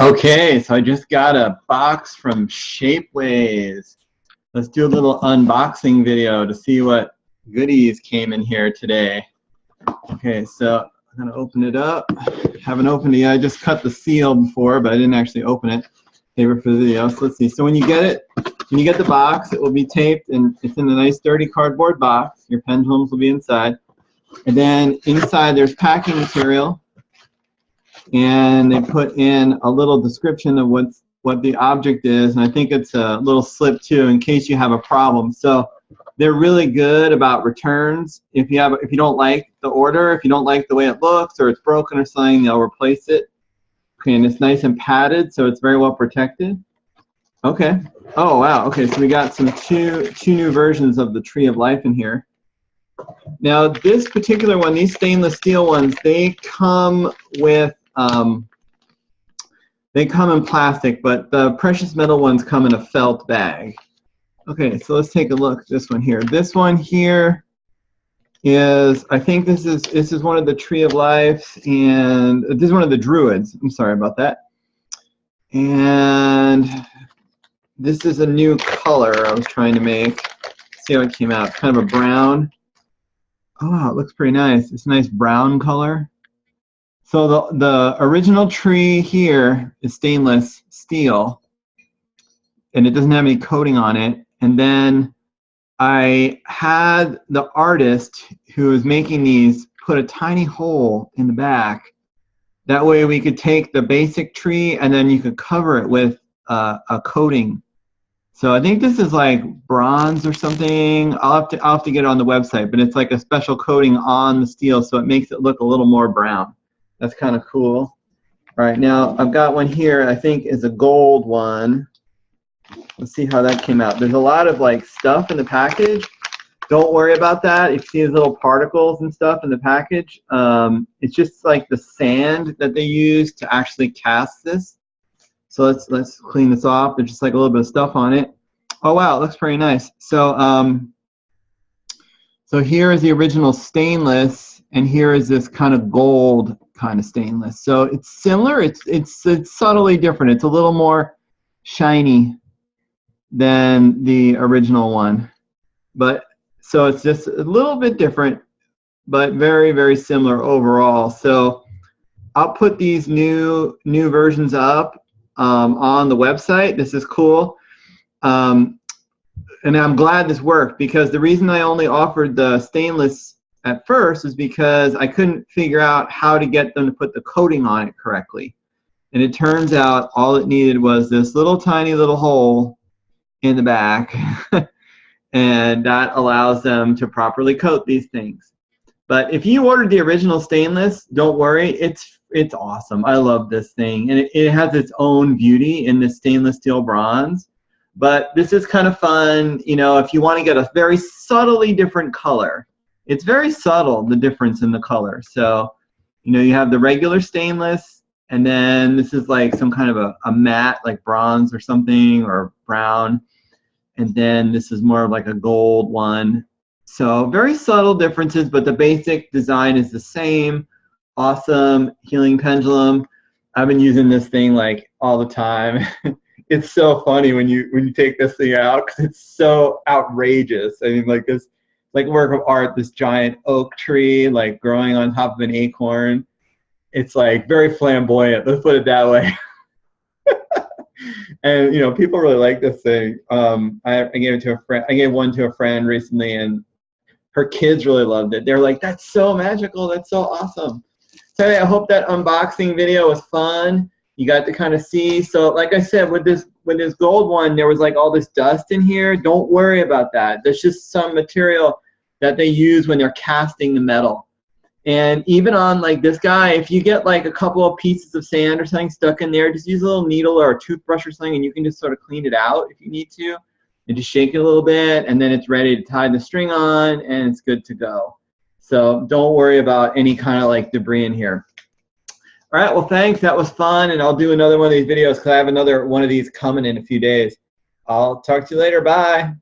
Okay, so I just got a box from Shapeways. Let's do a little unboxing video to see what goodies came in here today. Okay, so I'm gonna open it up. Haven't opened it yet. I just cut the seal before, but I didn't actually open it. Favorite for the video. So let's see. So when you get it, when you get the box, it will be taped and it's in a nice dirty cardboard box. Your pendulums will be inside. And then inside there's packing material. And they put in a little description of what the object is, and I think it's a little slip too in case you have a problem. So they're really good about returns. If you don't like the order, if you don't like the way it looks or it's broken or something, they'll replace it. Okay, and it's nice and padded, so it's very well protected. Okay. Oh wow. Okay, so we got two new versions of the Tree of Life in here. Now this particular one, these stainless steel ones, they come with they come in plastic, but the precious metal ones come in a felt bag. Okay, so let's take a look at this one here. This one here is, I think this is one of the Tree of Life, and this is one of the Druids. I'm sorry about that. And this is a new color I was trying to make. See how it came out. It's kind of a brown. Oh, wow, it looks pretty nice. It's a nice brown color. So the original tree here is stainless steel, and it doesn't have any coating on it. And then I had the artist who was making these put a tiny hole in the back. That way we could take the basic tree and then you could cover it with a coating. So I think this is like bronze or something. I'll have to get it on the website, but it's like a special coating on the steel, so it makes it look a little more brown. That's kind of cool. All right, now I've got one here, I think is a gold one. Let's see how that came out. There's a lot of like stuff in the package. Don't worry about that. If you see these little particles and stuff in the package, it's just like the sand that they use to actually cast this. So let's clean this off. There's just like a little bit of stuff on it. Oh wow, it looks pretty nice. So so here is the original stainless, and here is this kind of gold kind of stainless. So it's similar. It's subtly different. It's a little more shiny than the original one, but so it's just a little bit different, but very, very similar overall. So I'll put these new versions up on the website. This is cool. And I'm glad this worked, because the reason I only offered the stainless at first is because I couldn't figure out how to get them to put the coating on it correctly. And it turns out all it needed was this little tiny little hole in the back and that allows them to properly coat these things. But if you ordered the original stainless, don't worry, it's awesome. I love this thing, and it has its own beauty in this stainless steel bronze. But this is kind of fun, you know, if you want to get a very subtly different color. It's very subtle, the difference in the color. So, you know, you have the regular stainless, and then this is like some kind of a matte, like bronze or something, or brown. And then this is more of like a gold one. So very subtle differences, but the basic design is the same. Awesome healing pendulum. I've been using this thing like all the time. It's so funny when you take this thing out, because it's so outrageous. I mean, like this, like work of art, this giant oak tree like growing on top of an acorn. It's like very flamboyant. Let's put it that way. And you know, people really like this thing. I gave it to a friend. I gave one to a friend recently, and her kids really loved it. They're like, "That's so magical. That's so awesome." So I hope that unboxing video was fun. You got to kind of see. So like I said, with this gold one, there was like all this dust in here. Don't worry about that. There's just some material that they use when they're casting the metal. And even on like this guy, if you get like a couple of pieces of sand or something stuck in there, just use a little needle or a toothbrush or something, and you can just sort of clean it out if you need to. And just shake it a little bit, and then it's ready to tie the string on, and it's good to go. So don't worry about any kind of like debris in here. All right, well, thanks. That was fun, and I'll do another one of these videos because I have another one of these coming in a few days. I'll talk to you later. Bye.